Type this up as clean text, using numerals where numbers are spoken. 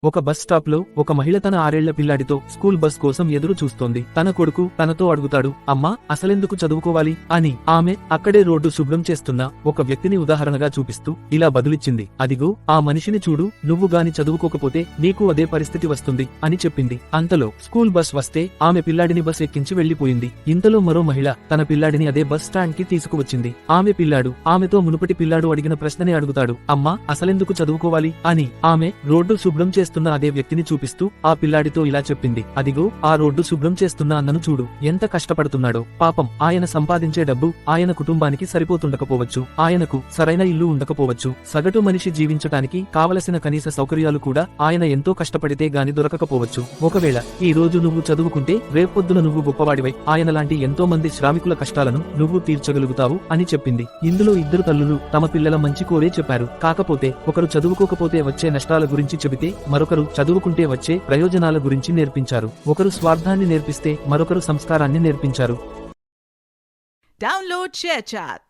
ఒక bus stop లో ఒక మహిళ తన 6 ఏళ్ల పిల్లాడితో స్కూల్ బస్ కోసం ఎదురు చూస్తోంది. తన కొడుకు తనతో అడుగుతాడు, అమ్మా అసలెందుకు చదువుకోవాలి అని. ఆమె అక్కడే రోడ్డు శుభ్రం చేస్తున్న ఒక వ్యక్తిని ఉదాహరణగా చూపిస్తూ ఇలా బదులిచ్చింది, అదిగో ఆ మనిషిని చూడు, నువ్వు గాని చదువుకోకపోతే నీకు అదే పరిస్థితి వస్తుంది అని చెప్పింది. అంతలో స్కూల్ బస్ వస్తే ఆమె పిల్లాడిని బస్ ఎక్కించి వెళ్లిపోయింది. ఇంతలో మరో మహిళ తన పిల్లాడిని అదే బస్ స్టాండ్ కి తీసుకువచ్చింది. ఆమె పిల్లాడు ఆమెతో మునుపటి పిల్లాడు అడిగిన ప్రశ్ననే అడుగుతాడు, అమ్మా అసలెందుకు చదువుకోవాలి అని. ఆమె రోడ్డు శుభ్రం చేస్తున్న అదే వ్యక్తిని చూపిస్తూ ఆ పిల్లాడితో ఇలా చెప్పింది, అదిగో ఆ రోడ్డు శుభ్రం చేస్తున్న అన్నను చూడు, ఎంత కష్టపడుతున్నాడో. పాపం ఆయన సంపాదించే డబ్బు ఆయన కుటుంబానికి సరిపోతుండకపోవచ్చు, ఆయనకు సరైన ఇల్లు ఉండకపోవచ్చు, సగటు మనిషి జీవించటానికి కావలసిన కనీస సౌకర్యాలు కూడా ఆయన ఎంతో కష్టపడితే గాని దొరకకపోవచ్చు. ఒకవేళ ఈ రోజు నువ్వు చదువుకుంటే రేపొద్దున నువ్వు గొప్పవాడివై ఆయన లాంటి ఎంతో మంది శ్రామికుల కష్టాలను నువ్వు తీర్చగలుగుతావు అని చెప్పింది. ఇందులో ఇద్దరు తల్లులు తమ పిల్లల మంచి కోరే చెప్పారు. కాకపోతే ఒకరు చదువుకోకపోతే వచ్చే నష్టాల గురించి చెబితే మరొకరు చదువుకుంటే వచ్చే ప్రయోజనాల గురించి నేర్పించారు. ఒకరు స్వార్థాన్ని నేర్పిస్తే మరొకరు సంస్కారాన్ని నేర్పించారు. Download ShareChat.